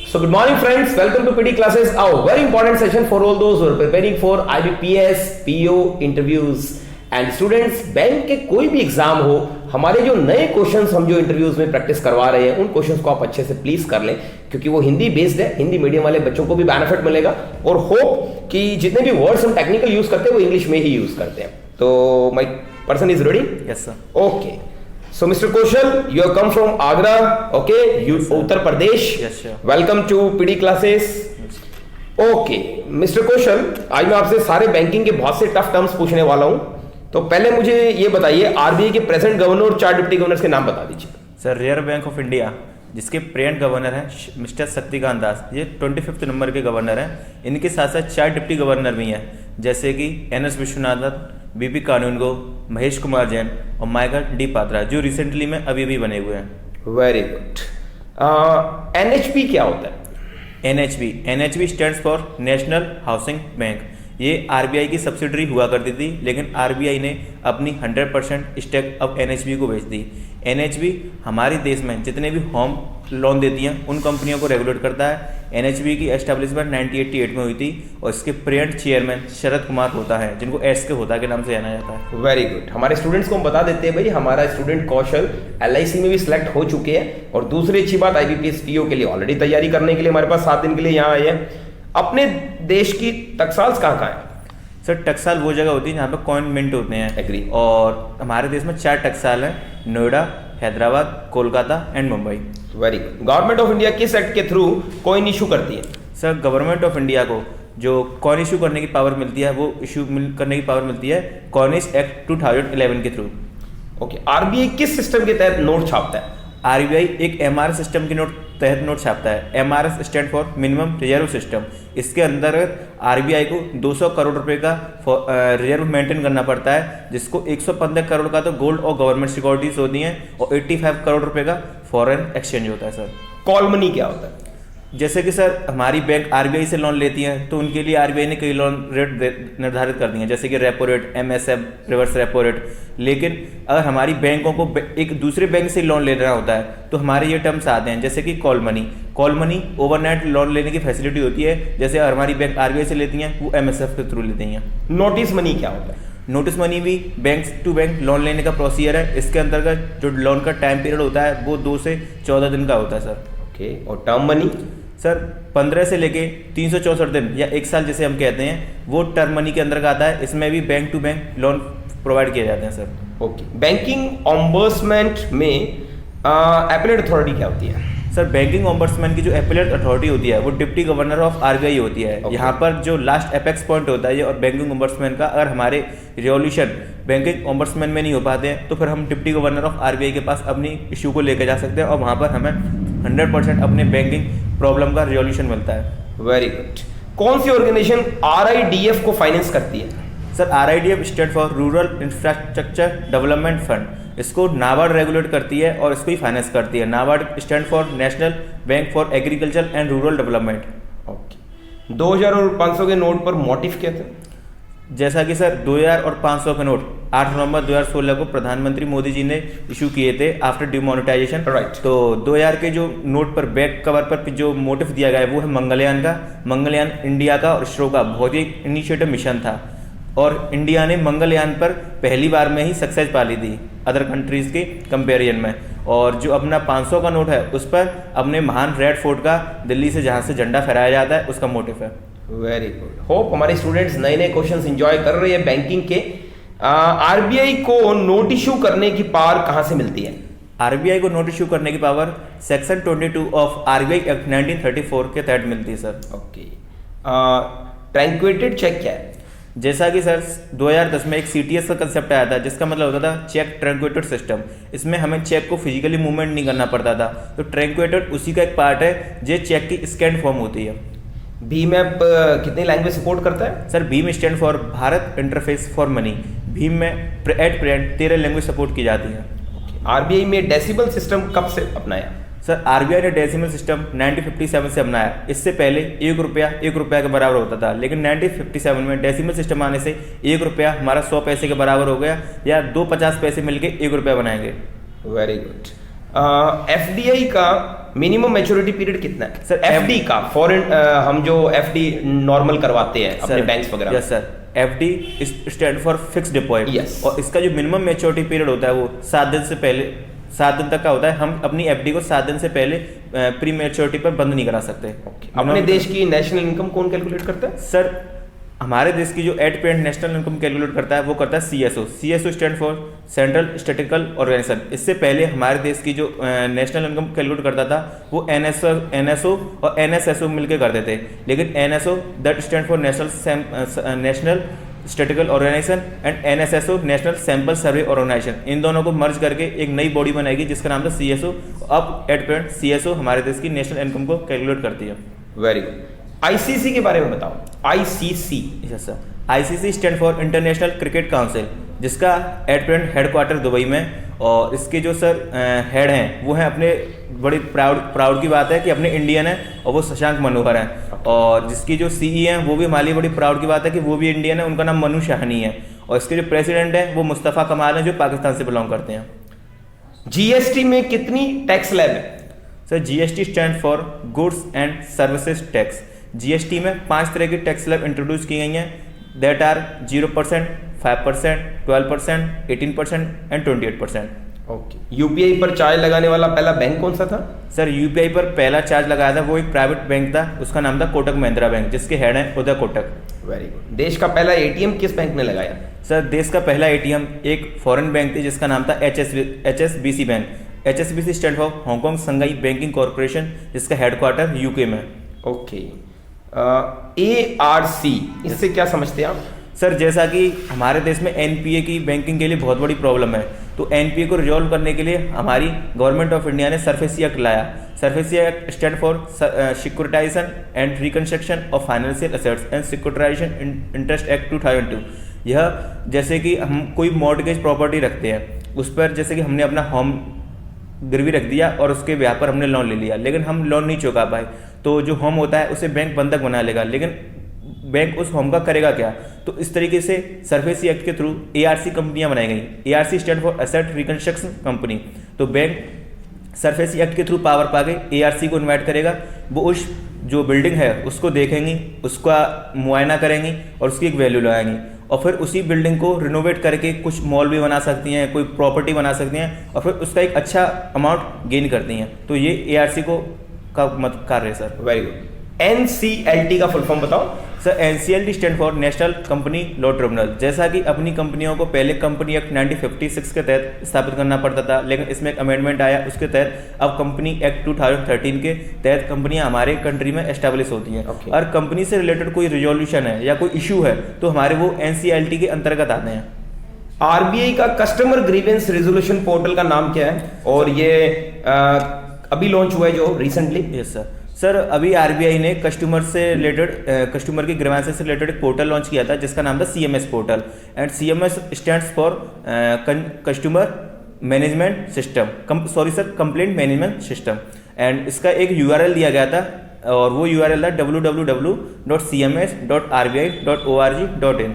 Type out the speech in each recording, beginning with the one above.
So good morning friends, welcome to PD classes, our very important session for all those who are preparing for IBPS, PO interviews and students bank के कोई भी exam हो, हमारे जो नए questions हम जो इंटरव्यूज में प्रैक्टिस करवा रहे हैं उन क्वेश्चंस को आप अच्छे से प्लीज कर लें क्योंकि वो हिंदी बेस्ड है, हिंदी मीडियम वाले बच्चों को भी बेनिफिट मिलेगा और होप कि जितने भी वर्ड्स हम टेक्निकल यूज करते हैं वो इंग्लिश में ही यूज करते हैं। तो my person is ready? Yes sir. Okay, so Mr. Kaushal, you have come from Agra, okay? You Uttar Pradesh. Yes, sir. Welcome to PD classes. Okay, Mr. Kaushal, आज मैं आपसे सारे बैंकिंग के बहुत से टफ टर्म्स पूछने वाला हूँ। तो पहले मुझे ये बताइए आरबीआई के प्रेजेंट गवर्नर और 4 डिप्टी गवर्नर्स के नाम बता दीजिए। Sir, reserve bank of India जिसके प्रेजेंट गवर्नर हैं मिस्टर शक्तिकांत दास, ये 25th नंबर के गवर्नर हैं। इनके साथ साथ 4 डिप्टी गवर्नर भी हैं जैसे कि एनएस विश्वनाथन, बीपी कानूनगो, महेश कुमार जैन और माइकल डी पात्रा जो रिसेंटली में अभी बने हुए हैं। Very good. एनएचपी क्या होता है? NHB stands for national housing bank. ये आरबीआई की सब्सिडरी हुआ करती थी लेकिन आरबीआई ने अपनी 100% स्टेक अब एनएचबी को बेच दी। एनएचबी हमारे देश में जितने भी होम लोन देती हैं उन कंपनियों को रेगुलेट करता है। एनएचबी की एस्टेब्लिशमेंट 1988 में हुई थी और इसके प्रेजेंट चेयरमैन शरद कुमार होता है जिनको एस के होता के नाम से जाना जाता है। Very good. हमारे स्टूडेंट्स को हम बता देते हैं भाई, हमारा स्टूडेंट कौशल एलआईसी में भी सिलेक्ट हो चुके हैं और दूसरी अच्छी बात आईबीपीएस पीओ के लिए ऑलरेडी तैयारी करने के लिए हमारे पास 7 दिन के लिए यहाँ आए हैं। अपने देश की टकसाल्स कहाँ है? सर, टकसाल वो जगह होती है जहाँ पे कॉइन मिंट होते हैं। एग्री। और हमारे देश में 4 टकसाल हैं, Noida, Hyderabad, Kolkata and Mumbai. Very good. Government of India किस एक्ट के थ्रू कॉइन इशू करती है? सर, गवर्नमेंट ऑफ इंडिया को जो कॉइन इशू करने की पावर मिलती है वो करने की पावर मिलती है कॉइनेज एक्ट 2011 के थ्रू। ओके। आरबीआई किस सिस्टम के तहत नोट छापता है? आरबीआई एक एमआरएस सिस्टम के तहत नोट छापता है। MRS stand for minimum reserve system. इसके अंतर्गत आरबीआई को 200 करोड़ रुपए का रिजर्व मेंटेन करना पड़ता है, जिसको 115 करोड़ का तो गोल्ड और गवर्नमेंट सिक्योरिटीज होती हैं और 85 करोड़ रुपए का फॉरेन एक्सचेंज होता है। सर, कॉल मनी क्या होता है? जैसे कि सर हमारी बैंक आरबीआई से लोन लेती है तो उनके लिए आरबीआई ने कई लोन रेट निर्धारित कर दी हैं जैसे कि repo rate, MSF, reverse repo rate. लेकिन अगर हमारी बैंकों को एक दूसरे बैंक से लोन लेना होता है तो हमारे ये टर्म्स आते हैं जैसे कि कॉल मनी ओवरनाइट लोन लेने की फैसिलिटी होती है। जैसे हमारी बैंक आरबीआई से लेती हैं वो एमएसएफ के थ्रू लेती हैं। नोटिस मनी क्या होता है? नोटिस मनी भी बैंक टू बैंक लोन लेने का प्रोसीजर है। इसके अंतर्गत जो लोन का टाइम पीरियड होता है वो 2 से 14 दिन का होता है। Sir, okay. और टर्म मनी? सर, 15 से लेके 364 दिन या 1 साल जिसे हम कहते हैं वो टर्म मनी के अंदर आता है। इसमें भी bank to bank loan provide किए जाते हैं। Sir, okay. बैंकिंग ऑम्बर्समेंट में एपेलेट अथॉरिटी क्या होती है? सर, बैंकिंग ऑम्बर्समैन की जो एपेलेट अथॉरिटी होती है वो डिप्टी गवर्नर ऑफ आरबीआई होती है। यहाँ पर जो लास्ट एपेक्स पॉइंट होता है और बैंकिंग ऑम्बर्समैन का, अगर हमारे रिजोल्यूशन बैंकिंग ऑम्बर्समैन में नहीं हो पाते हैं तो फिर हम डिप्टी गवर्नर ऑफ आरबीआई के पास अपनी इशू को लेकर जा सकते हैं और वहाँ पर हमें 100% अपने बैंकिंग प्रॉब्लम का रिजोल्यूशन मिलता है। Very good. कौन सी ऑर्गेनाइजेशन आरआईडीएफ को फाइनेंस करती है? Sir, RIDF stand for rural infrastructure development fund. इसको नाबार्ड रेगुलेट करती है और इसको ही फाइनेंस करती है। NABARD stand for national bank for agriculture and rural development. Okay. 2000 और 500 के नोट पर मोटिव क्या थे? जैसा कि सर 2000 और 500 के नोट 8 नवंबर 2016 को प्रधानमंत्री मोदी जी ने इशू किए थे आफ्टर डिमोनेटाइजेशन। राइट। तो 2000 के जो नोट पर बैक कवर पर जो मोटिव दिया गया है वो है मंगलयान का। मंगलयान इंडिया का और इसरो का बहुत ही इनिशिएटिव मिशन था और इंडिया ने मंगलयान पर पहली बार में ही सक्सेस पा ली थी अदर कंट्रीज के कंपेरिजन में। और जो अपना 500 का नोट है उस पर अपने महान रेड फोर्ट का दिल्ली से जहाँ से झंडा फहराया जाता है उसका मोटिव है। Very good. होप हमारे स्टूडेंट्स नए नए क्वेश्चंस एंजॉय कर रहे हैं बैंकिंग के। आरबीआई को नोट इशू करने की पावर कहाँ से मिलती है? आरबीआई को नोट इशू करने की power section 22 of RBI act 1934 के तहत मिलती है। Sir, okay. ट्रैंक्वेटेड चेक क्या है? जैसा कि सर 2010 में एक सीटीएस का कंसेप्ट आया था जिसका मतलब होता था चेक ट्रैंक्वेटेड सिस्टम। इसमें हमें चेक को फिजिकली मूवमेंट नहीं करना पड़ता था। तो ट्रैंक्वेटेड उसी का एक पार्ट है जो चेक की स्कैन फॉर्म होती है। भीम ऐप कितनी लैंग्वेज सपोर्ट करता है? Sir, Bhim stand for Bharat interface for money. Bhim में एट प्रेजेंट 13 लैंग्वेज सपोर्ट की जाती है। आरबीआई में डेसिबल सिस्टम कब से अपनाया? सर, आरबीआई ने डेसिमल सिस्टम 1957 से अपनाया। इससे पहले 1 रुपया 1 रुपया के बराबर होता था, लेकिन 1957 में डेसिमल सिस्टम आने से 1 रुपया हमारा 100 पैसे के बराबर हो गया, या 2 50 पैसे मिलके 1 रुपया बनाएंगे। Very good. एफडीआई का मिनिमम मैच्योरिटी पीरियड कितना है सर, एफडी का? फॉरेन हम जो एफडी नॉर्मल करवाते हैं अपने बैंक्स वगैरह में। Yes sir, FD stand for fix deposit. Yes. और इसका जो मिनिमम मैच्योरिटी पीरियड होता है वो 7 दिन से पहले, 7 दिन तक का होता है। हम अपनी एफडी को 7 दिन से पहले प्री मैच्योरिटी पर बंद नहीं करा सकते। अपने देश की नेशनल इनकम कौन कैलकुलेट करता है? सर, हमारे देश की जो एट पेरेंट नेशनल इनकम कैलकुलेट करता है वो करता है CSO. CSO stand for central statistical organisation. इससे पहले हमारे देश की जो नेशनल इनकम कैलकुलेट करता था वो एनएसओ और एनएसएसओ मिलकर करते थे, लेकिन NSO that stand for national statistical organisation and NSSO national sample survey organisation, इन दोनों को मर्ज करके एक नई बॉडी बनाएगी जिसका नाम था सीएसओ। अब एट पेरेंट सीएसओ हमारे देश की नेशनल इनकम को कैलकुलेट करती है। Very good. आईसीसी के बारे में बताओ। ICC, yes sir, ICC stand for international cricket council, जिसका एट प्रेजेंट हेडक्वार्टर दुबई में, और इसके जो सर हेड हैं वो हैं अपने, बड़ी प्राउड की बात है कि अपने इंडियन है और वो शशांक मनोहर हैं। और जिसकी जो सीई हैं वो भी हमारी बड़ी प्राउड की बात है कि वो भी इंडियन है, उनका नाम मनु शाहनी है। और इसके जो प्रेसिडेंट है वो मुस्तफ़ा कमाल हैं जो पाकिस्तान से बिलोंग करते हैं। जीएसटी में कितनी टैक्स स्लैब है? Sir, GST stand for goods and services tax. GST में 5 तरह की टैक्स स्लैब इंट्रोड्यूस की गई हैं, that are 0%, 5%, 12%, 18% and 28%। Okay. UPI पर चार्ज लगाने वाला पहला बैंक कौन सा था? सर, यूपीआई पर पहला चार्ज लगाया था वो एक प्राइवेट बैंक था, उसका नाम था कोटक महिंद्रा बैंक, जिसके हेड हैं उदय कोटक। Very good. देश का पहला एटीएम किस बैंक ने लगाया? सर, देश का पहला एटीएम एक फॉरेन बैंक थी जिसका नाम था HSBC bank. HSBC stand for Hong Kong Shanghai banking corporation, जिसका हेडक्वार्टर यूके में। ओके। ARC, इससे क्या समझते हैं आप? सर, जैसा कि हमारे देश में एनपीए की बैंकिंग के लिए बहुत बड़ी प्रॉब्लम है, तो एनपीए को रिजॉल्व करने के लिए हमारी गवर्नमेंट ऑफ इंडिया ने सरफेसी एक्ट लाया। SARFAESI act stand for securitisation and reconstruction of financial assets and securitisation interest act 2002। यह जैसे कि हम कोई मॉर्टगेज प्रॉपर्टी रखते हैं, उस पर जैसे कि हमने अपना होम गिरवी रख दिया और उसके ब्याह पर हमने लोन ले लिया, लेकिन हम लोन नहीं चुका पाए, तो जो होम होता है उसे बैंक बंधक बना लेगा, लेकिन बैंक उस होम का करेगा क्या? तो इस तरीके से सरफेसी एक्ट के थ्रू एआरसी कंपनियां बनाई गई। ARC stand for asset reconstruction company. तो बैंक सरफेसी एक्ट के थ्रू पावर पा के एआरसी को इन्वाइट करेगा, वो उस जो बिल्डिंग है उसको देखेंगी, उसका मुआयना करेंगी और उसकी एक वैल्यू लगाएंगी, और फिर उसी बिल्डिंग को रिनोवेट करके कुछ मॉल भी बना सकती हैं, कोई प्रॉपर्टी बना सकती हैं, और फिर उसका एक अच्छा अमाउंट गेन करती हैं। तो ये एआरसी को का मत कार्य है सर। Very good. NCLT का फुल फॉर्म बताओ। Sir, NCLT stand for national company law tribunal. जैसा कि अपनी कंपनियों को पहले कंपनी एक्ट 1956 के तहत स्थापित करना पड़ता था, लेकिन इसमें एक अमेंडमेंट आया, उसके तहत अब कंपनी एक्ट 2013 के तहत कंपनियां हमारे कंट्री में एस्टेब्लिश होती हैं। और कंपनी से रिलेटेड कोई रिजोल्यूशन है या कोई इशू है तो हमारे वो NCLT के अंतर्गत आते हैं। RBI का कस्टमर ग्रीवेंस रेजोल्यूशन पोर्टल का नाम क्या है, और ये अभी लॉन्च हुआ है जो रिसेंटली? Yes sir. सर, अभी आरबीआई ने कस्टमर से रिलेटेड कस्टमर की ग्रीवेंसेस से रिलेटेड एक पोर्टल लॉन्च किया था जिसका नाम था CMS portal. And CMS stands for customer management system, complaint management system. And इसका एक URL दिया गया था, और वो URL था www.cms.rbi.org.in।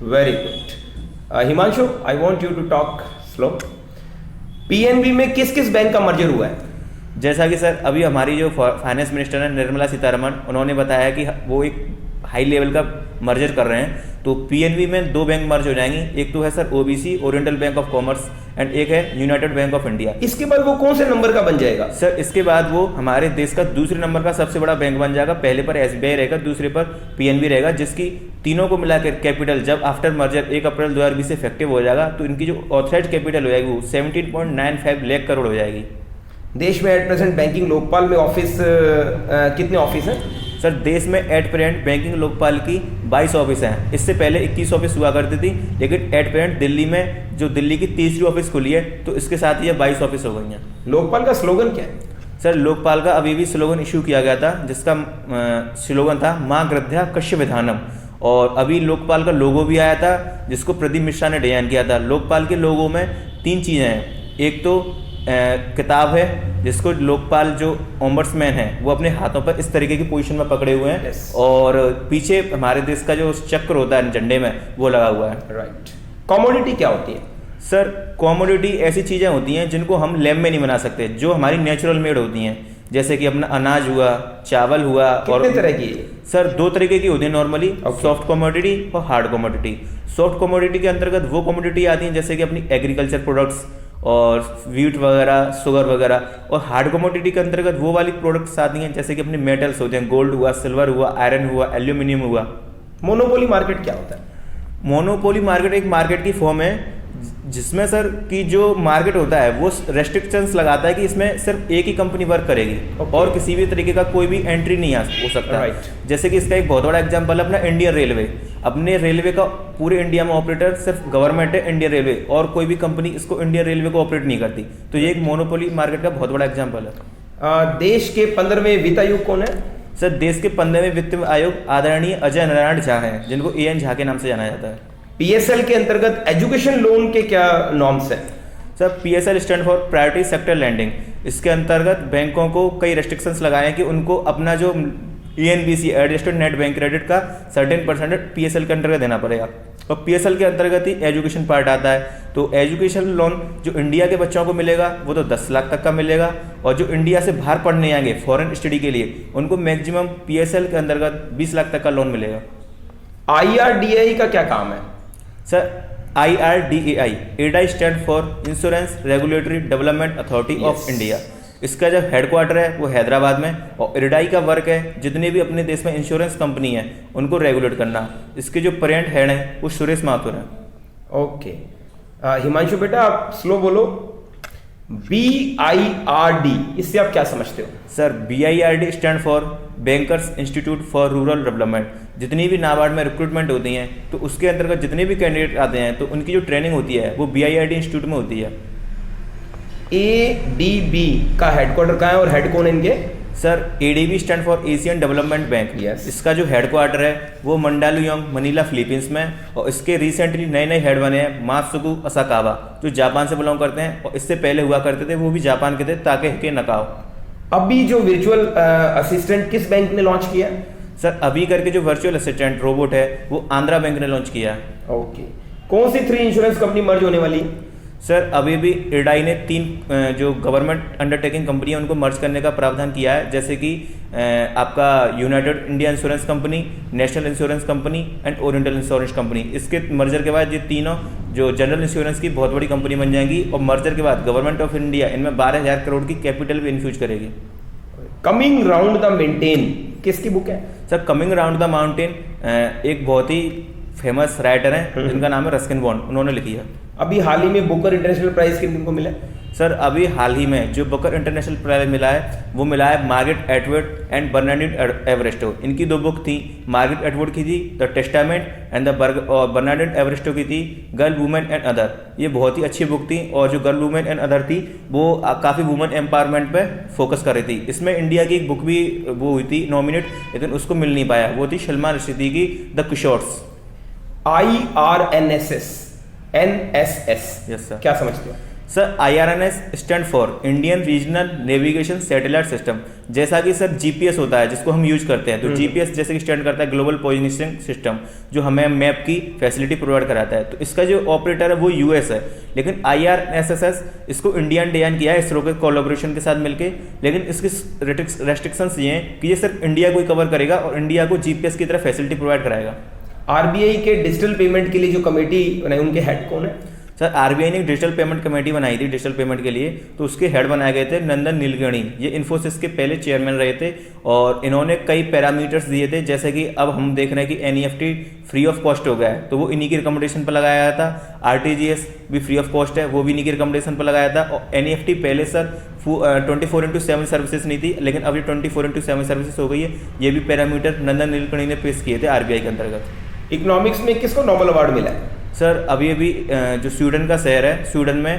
Very good. Himanshu, I want you to talk slow. PNB में किस किस बैंक का मर्जर हुआ है? जैसा कि सर अभी हमारी जो फाइनेंस मिनिस्टर है निर्मला सीतारमण, उन्होंने बताया कि वो एक हाई लेवल का मर्जर कर रहे हैं। तो PNB में 2 बैंक मर्ज हो जाएंगी, एक तो है sir OBC oriental bank of commerce, and एक है यूनाइटेड बैंक ऑफ इंडिया। इसके बाद वो कौन से नंबर का बन जाएगा? सर, इसके बाद वो हमारे देश का दूसरे नंबर का सबसे बड़ा बैंक बन जाएगा। पहले पर SBI रहेगा, दूसरे पर PNB रहेगा, जिसकी तीनों को मिलाकर कैपिटल जब आफ्टर मर्जर 1 अप्रैल 2020 से इफेक्टिव हो जाएगा तो इनकी जो ऑथराइज्ड कैपिटल हो जाएगी वो 17.95 लाख करोड़ हो जाएगी। देश में एट प्रेजेंट बैंकिंग लोकपाल में ऑफिस कितने ऑफिस हैं? सर, देश में एट प्रेजेंट बैंकिंग लोकपाल की 22 ऑफिस हैं। इससे पहले 21 ऑफिस हुआ करती थी, लेकिन एट प्रेजेंट दिल्ली में जो दिल्ली की तीसरी ऑफिस खुली है तो इसके साथ ये 22 ऑफिस हो गई हैं। लोकपाल का स्लोगन क्या है? सर, लोकपाल का अभी भी स्लोगन इशू किया गया था जिसका स्लोगन था माँ गृध्या कश्य विधानम, और अभी लोकपाल का लोगो भी आया था जिसको प्रदीप मिश्रा ने डिजाइन किया था। लोकपाल के लोगो में 3 चीज़ें हैं, एक तो किताब है जिसको लोकपाल जो ओम्बड्समैन है वो अपने हाथों पर इस तरीके की पोजीशन में पकड़े हुए हैं। Yes. और पीछे हमारे देश का जो चक्र होता है झंडे में वो लगा हुआ है। राइट। कमोडिटी क्या होती है? सर, कमोडिटी ऐसी चीज़ें होती हैं जिनको हम लैब में नहीं बना सकते, जो हमारी नेचुरल मेड होती हैं। जैसे कि अपना अनाज हुआ, चावल हुआ। और कितने तरह की? सर 2 तरीके की होती है नॉर्मली, सॉफ्ट कमोडिटी और हार्ड कमोडिटी। सॉफ्ट कमोडिटी के अंतर्गत वो कमोडिटी आती हैं जैसे कि अपनी एग्रीकल्चर प्रोडक्ट्स और व्हीट वगैरह, शुगर वगैरह। और हार्ड कमोडिटी के अंतर्गत वो वाली प्रोडक्ट्स आती हैं जैसे कि अपने मेटल्स होते हैं, गोल्ड हुआ, सिल्वर हुआ, आयरन हुआ, एल्यूमिनियम हुआ। मोनोपोली मार्केट क्या होता है? मोनोपोली मार्केट एक मार्केट की फॉर्म है जिसमें सर की जो मार्केट होता है वो रेस्ट्रिक्शंस लगाता है कि इसमें सिर्फ एक ही कंपनी वर्क करेगी और किसी भी तरीके का कोई भी एंट्री नहीं हो सकता। जैसे कि इसका एक बहुत बड़ा एग्जांपल है अपना इंडियन रेलवे। अपने रेलवे का पूरे इंडिया में ऑपरेटर सिर्फ गवर्नमेंट है, इंडियन रेलवे, और कोई भी कंपनी इसको इंडियन रेलवे को ऑपरेट नहीं करती। तो ये एक मोनोपोली मार्केट का बहुत बड़ा एग्जाम्पल है। देश के 15वें वित्त आयोग कौन है? सर देश के 15वें वित्त आयोग आदरणीय अजय नारायण झा हैं, जिनको AN झा के नाम से जाना जाता है। PSL के अंतर्गत एजुकेशन लोन के क्या नॉर्म्स हैं? Sir PSL stand for priority sector lending. इसके अंतर्गत बैंकों को कई रेस्ट्रिक्शंस लगाए हैं कि उनको अपना जो ENBC adjusted net bank credit का सर्टेन परसेंटेज PSL के अंतर्गत देना पड़ेगा। और PSL के अंतर्गत ही एजुकेशन पार्ट आता है। तो एजुकेशन लोन जो इंडिया के बच्चों को मिलेगा वो तो 10 लाख तक का मिलेगा, और जो इंडिया से बाहर पढ़ने आएंगे फॉरेन स्टडी के लिए उनको मैक्सिमम PSL के अंतर्गत 20 लाख तक का लोन मिलेगा। IRDAI का क्या काम है? सर IRDAI एडा stand for insurance regulatory development authority of India. इसका जो हेडक्वार्टर है वो हैदराबाद में, और इरडाई का वर्क है जितने भी अपने देश में इंश्योरेंस कंपनी है उनको रेगुलेट करना। इसके जो प्रेजेंट हेड हैं वो सुरेश माथुर हैं। ओके हिमांशु बेटा आप स्लो बोलो। BIRD, इससे आप क्या समझते हो? Sir BIRD stand for bankers institute for rural development. जितनी भी नाबार्ड में रिक्रूटमेंट होती हैं तो उसके अंतर्गत जितने भी कैंडिडेट आते हैं तो उनकी जो ट्रेनिंग होती है वो BIRD इंस्टीट्यूट में होती है। ADB का हेडक्वार्टर कहाँ है और हेड कौन है इनके? Sir ADB stand for Asian development bank. इसका जो हेडक्वार्टर है वो मंडालुयोंग मनीला फिलीपींस में, और इसके रिसेंटली नए नए हेड बने हैं मात्सुकु असाकावा जो जापान से बिलोंग करते हैं, और इससे पहले हुआ करते थे वो भी जापान के थे, ताकेहिके नकाओ। अभी जो वर्चुअल असिस्टेंट किस बैंक ने लॉन्च किया? सर अभी करके जो वर्चुअल असिस्टेंट रोबोट है वो आंध्रा बैंक ने लॉन्च किया। ओके कौन सी 3 इंश्योरेंस कंपनी मर्ज होने वाली? सर अभी भी इरडाई ने 3 जो गवर्नमेंट अंडरटेकिंग कंपनी है उनको मर्ज करने का प्रावधान किया है, जैसे कि आपका United India insurance company, national insurance company and oriental insurance company. इसके मर्जर के बाद ये तीनों जो जनरल इंश्योरेंस की बहुत बड़ी कंपनी बन जाएंगी, और मर्जर के बाद गवर्नमेंट ऑफ इंडिया इनमें 12,000 करोड़ की कैपिटल भी इन्फ्यूज करेगी। कमिंग राउंड द माउंटेन किसकी बुक है? Sir coming round the mountain एक बहुत ही फेमस राइटर हैं जिनका नाम है रस्किन बॉन्ड, उन्होंने लिखी है। अभी हाल ही में बुकर इंटरनेशनल प्राइज किनको मिला? सर अभी हाल ही में जो बुकर इंटरनेशनल प्राइज मिला है वो मिला है मार्गरेट एटवुड एंड बर्नार्डिन एवरेस्टो। इनकी 2 बुक थी, मार्गरेट एटवुड की थी द टेस्टामेंट एंड बर्नार्डिन एवरेस्टो की थी गर्ल वुमेन एंड अदर। ये बहुत ही अच्छी बुक थी, और जो गर्ल वुमेन एंड अदर थी वो काफ़ी वुमेन एम्पावरमेंट पे फोकस कर रही थी। इसमें इंडिया की एक बुक भी वो हुई थी नॉमिनेट, लेकिन उसको मिल नहीं पाया, वो थी सलमान रशीदी की द किशोर्स। IRNSS NSS यस सर, क्या समझते हो? Sir IRNS stand for Indian regional navigation satellite system. जैसा कि सर GPS होता है जिसको हम यूज करते हैं, तो GPS जैसे कि स्टैंड करता है ग्लोबल पोजिशनिंग सिस्टम, जो हमें मैप की फैसिलिटी प्रोवाइड कराता है। तो इसका जो ऑपरेटर है वो US है, लेकिन IRSS इसको इंडियन डिजाइन किया है इसरो के कोलैबोरेशन के साथ मिलकर। लेकिन इसकी रेस्ट्रिक्शंस ये हैं कि ये सिर्फ इंडिया को ही कवर करेगा और इंडिया को GPS की तरह फैसिलिटी प्रोवाइड कराएगा। RBI के डिजिटल पेमेंट के लिए जो कमेटी बनाई उनके हेड कौन है? सर RBI ने डिजिटल पेमेंट कमेटी बनाई थी डिजिटल पेमेंट के लिए, तो उसके हेड बनाए गए थे नंदन नीलकणी। ये इन्फोसिस के पहले चेयरमैन रहे थे, और इन्होंने कई पैरामीटर्स दिए थे, जैसे कि अब हम देख रहे हैं कि NEFT फ्री ऑफ कॉस्ट हो गया है, तो वो इन्हीं की रिकमेंडेशन पर लगाया गया था। RTGS भी फ्री ऑफ कॉस्ट है, वो भी इन्हीं की रिकमेंडेशन पर लगाया था। और NEFT पहले सर 24/7 सर्विसेज नहीं थी, लेकिन अब ये 24/7 सर्विसेज हो गई है। ये भी पैरामीटर नंदन नीलकणी ने पेश किए थे RBI के अंतर्गत। इकोनॉमिक्स में किसको नोबेल अवार्ड मिला है? सर अभी जो स्वीडन का शहर है, स्वीडन में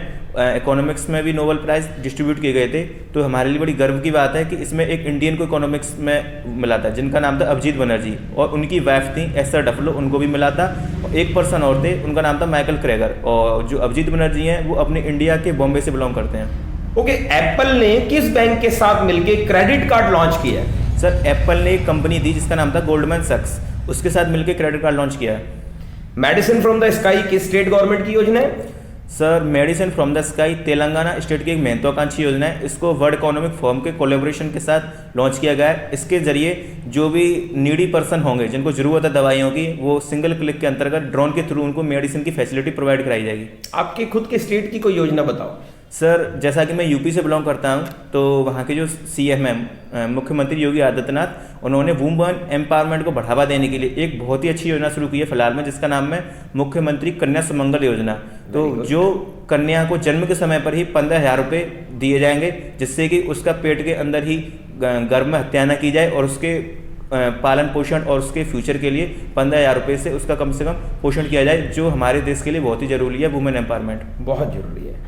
इकोनॉमिक्स में भी नोबेल प्राइज डिस्ट्रीब्यूट किए गए थे। तो हमारे लिए बड़ी गर्व की बात है कि इसमें एक इंडियन को इकोनॉमिक्स में मिला था, जिनका नाम था अभिजीत बनर्जी, और उनकी वाइफ थी एस्थर डफलो, उनको भी मिला था। और एक पर्सन और थे, उनका नाम था माइकल क्रेगर। और जो अभिजीत बनर्जी हैं वो अपने इंडिया के बॉम्बे से बिलोंग करते हैं। ओके एप्पल ने किस बैंक के साथ मिलकर क्रेडिट कार्ड लॉन्च किया है? सर एप्पल ने एक कंपनी थी जिसका नाम था गोल्डमैन सैक्स, उसके साथ मिलकर क्रेडिट कार्ड लॉन्च किया है। मेडिसिन फ्रॉम द स्काई किस स्टेट गवर्नमेंट की योजना है? Sir medicine from the sky Telangana state की एक महत्वाकांक्षी योजना है। इसको वर्ल्ड इकोनॉमिक फोरम के कोलेबोरेशन के साथ लॉन्च किया गया है। इसके जरिए जो भी नीडी पर्सन होंगे जिनको जरूरत है दवाइयों की, वो सिंगल क्लिक के अंतर्गत ड्रोन के थ्रू उनको मेडिसिन की फैसिलिटी प्रोवाइड कराई जाएगी। आपके खुद के स्टेट की कोई योजना बताओ। सर जैसा कि मैं यूपी से बिलोंग करता हूं, तो वहाँ के जो सीएम हैं मुख्यमंत्री योगी आदित्यनाथ, उन्होंने वुमेन एम्पावरमेंट को बढ़ावा देने के लिए एक बहुत ही अच्छी योजना शुरू की है फिलहाल में, जिसका नाम है मुख्यमंत्री कन्या सुमंगल योजना। तो जो कन्या को जन्म के समय पर ही 15,000 रुपये दिए जाएंगे, जिससे कि उसका पेट के अंदर ही गर्भ में हत्या न की जाए और उसके पालन पोषण और उसके फ्यूचर के लिए 15,000 रुपये से उसका कम से कम पोषण किया जाए, जो हमारे देश के लिए बहुत ही जरूरी है। वुमेन एम्पावरमेंट बहुत जरूरी है।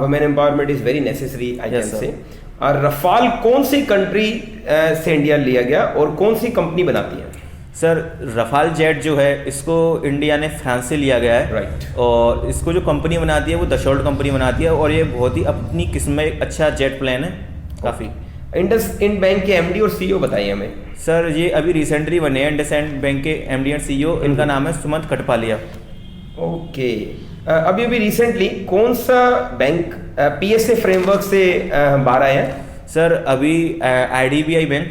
Women empowerment is very necessary I can Yes, sir. से। और रफाल कौन सी कंट्री से इंडिया लिया गया और कौन सी कंपनी बनाती है? सर रफाल जेट जो है इसको इंडिया ने फ्रांस से लिया गया है। Right. और इसको जो कंपनी बनाती है वो दशोल्ट कंपनी बनाती है, और ये बहुत ही अपनी किस्म में एक अच्छा जेट प्लेन है काफ़ी। इंडसइंड बैंक के एमडी और सीईओ बताइए हमें। सर ये अभी रिसेंटली बने हैं इंडसइंड बैंक के एमडी एंड सीईओ, इनका नाम है सुमंत कटपालिया। ओके। अभी अभी रिसेंटली कौन सा बैंक पीएसए फ्रेमवर्क से बाहर आया है? सर अभी आईडीबीआई बैंक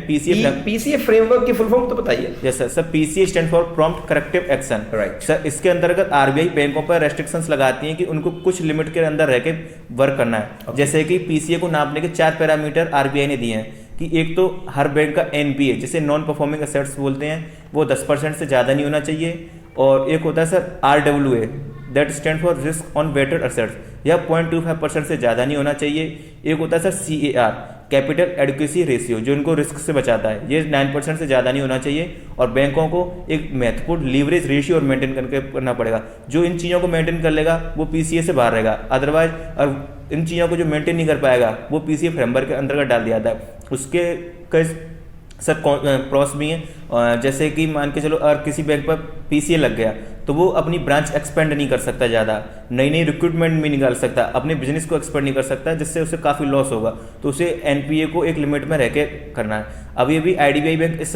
पीसीए फ्रेमवर्क की फुल फॉर्म तो बताइए। Yes sir. Sir PCA stand for prompt corrective action. Right. Sir इसके अंतर्गत आरबीआई बैंकों पर रेस्ट्रिक्शंस लगाती हैं कि उनको कुछ लिमिट के अंदर रह के वर्क करना है। Okay. जैसे कि पीसीए को नापने के 4 पैरामीटर आरबीआई ने दिए हैं कि एक तो हर बैंक का एनपीए, जिसे नॉन परफॉर्मिंग एसेट्स बोलते हैं, वो 10% से ज़्यादा नहीं होना चाहिए। और एक होता है sir RWA, that stand for risk on weighted assets, यह 0.25% से ज़्यादा नहीं होना चाहिए। एक होता है sir CAR, capital adequacy ratio, जो इनको रिस्क से बचाता है, ये 9% से ज़्यादा नहीं होना चाहिए। और बैंकों को एक महत्वपूर्ण लीवरेज रेशियो और मेंटेन करना पड़ेगा। जो इन चीज़ों को मेंटेन कर लेगा वो पीसीए से बाहर रहेगा, अदरवाइज और इन चीज़ों को जो मेंटेन नहीं कर पाएगा वो पीसीए फ्रेमवर्क के अंतर्गत डाल दिया जाता है। उसके कई सर प्रॉस भी हैं, जैसे कि मान के चलो अगर किसी बैंक पर पीसीए लग गया तो वो अपनी ब्रांच एक्सपेंड नहीं कर सकता, ज़्यादा नई नई रिक्रूटमेंट भी नहीं कर सकता, अपने बिजनेस को एक्सपेंड नहीं कर सकता, जिससे उसे काफ़ी लॉस होगा। तो उसे एनपीए को एक लिमिट में रह के करना है। अभी अभी आईडीबीआई बैंक इस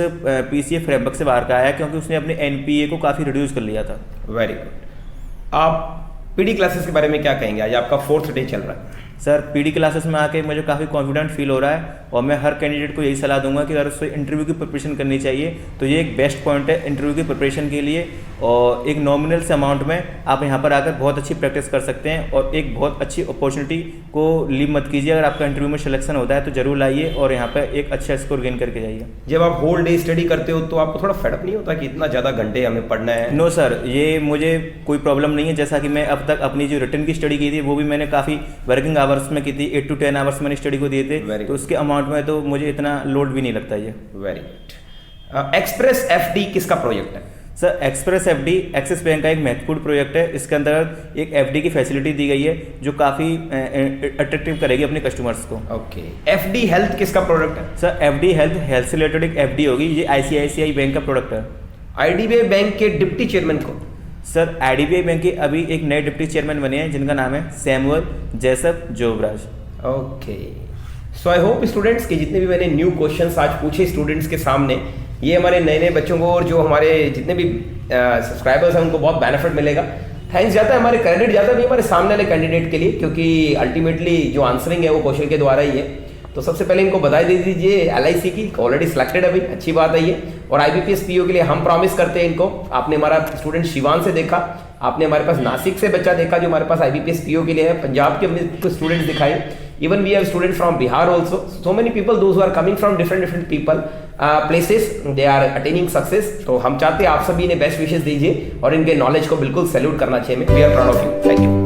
पीसीए फ्रेमवर्क से बाहर का आया क्योंकि उसने अपने एनपीए को काफ़ी रिड्यूस कर लिया था। Very good. आप पीडी क्लासेस के बारे में क्या कहेंगे? आज आपका 4th डे चल रहा है। सर पीडी क्लासेस में आके मुझे काफ़ी कॉन्फिडेंट फील हो रहा है, और मैं हर कैंडिडेट को यही सलाह दूंगा कि अगर उससे इंटरव्यू की प्रिपरेशन करनी चाहिए तो ये एक बेस्ट पॉइंट है इंटरव्यू की प्रिपरेशन के लिए। और एक नॉमिनल से अमाउंट में आप यहाँ पर आकर बहुत अच्छी प्रैक्टिस कर सकते हैं, और एक बहुत अच्छी अपॉर्चुनिटी को लीव मत कीजिए। अगर आपका इंटरव्यू में सिलेक्शन होता है तो जरूर लाइए और यहाँ पर एक अच्छा स्कोर गेन करके जाइए। जब आप होल डे स्टडी करते हो तो आपको थोड़ा फेडअप नहीं होता कि इतना ज़्यादा घंटे हमें पढ़ना है? नो सर, ये मुझे कोई प्रॉब्लम नहीं है। जैसा कि मैं अब तक अपनी जो रिटर्न की स्टडी की थी वो भी मैंने काफ़ी वर्किंग आवर्स में की थी, 8 to 10 आवर्स मैंने स्टडी को दिए थे, तो उसके अमाउंट में तो मुझे इतना लोड भी नहीं लगता ये। Very good. एक्सप्रेस एफडी किसका प्रोजेक्ट है? Sir express FD axis bank का एक महत्वपूर्ण प्रोजेक्ट है। इसके अंतर्गत एक एफडी की फैसिलिटी दी गई है जो काफ़ी अट्रैक्टिव करेगी अपने कस्टमर्स को। ओके। एफडी हेल्थ किसका प्रोडक्ट है? सर एफडी हेल्थ से रिलेटेड एक एफडी होगी, ये आईसीआईसीआई बैंक का प्रोडक्ट है। आईडीबीआई बैंक के डिप्टी चेयरमैन को? सर आईडीबीआई बैंक के अभी एक नए डिप्टी चेयरमैन बने हैं जिनका नाम है Samuel Joseph Jobraj. Okay. So I hope students कि जितने भी मैंने न्यू क्वेश्चंस आज पूछे स्टूडेंट्स के सामने, ये हमारे नए नए बच्चों को और जो हमारे जितने भी सब्सक्राइबर्स हैं उनको बहुत बेनिफिट मिलेगा। थैंक्स जाता है हमारे क्रेडिट जाता भी हमारे सामने वाले कैंडिडेट के लिए, क्योंकि अल्टीमेटली जो आंसरिंग है वो क्वेश्चन के द्वारा ही है। तो सबसे पहले इनको बधाई दे दीजिए एलआईसी की, ऑलरेडी सिलेक्टेड है भाई, अच्छी बात है ये। और आईबीपीएस पीओ के लिए हम प्रॉमिस करते हैं इनको। आपने हमारा स्टूडेंट शिवान से देखा, आपने हमारे पास नासिक से बच्चा देखा जो हमारे पास आईबीपीएस पीओ के लिए है, पंजाब के हमने कुछ स्टूडेंट्स दिखाए, even we have student from Bihar also. So many people those who are coming from different people places, they are attaining success. तो हम चाहते हैं आप सभी ने बेस्ट विशेस दीजिए और इनके नॉलेज को बिल्कुल सैल्यूट करना चाहिए। We are proud of you. Thank you.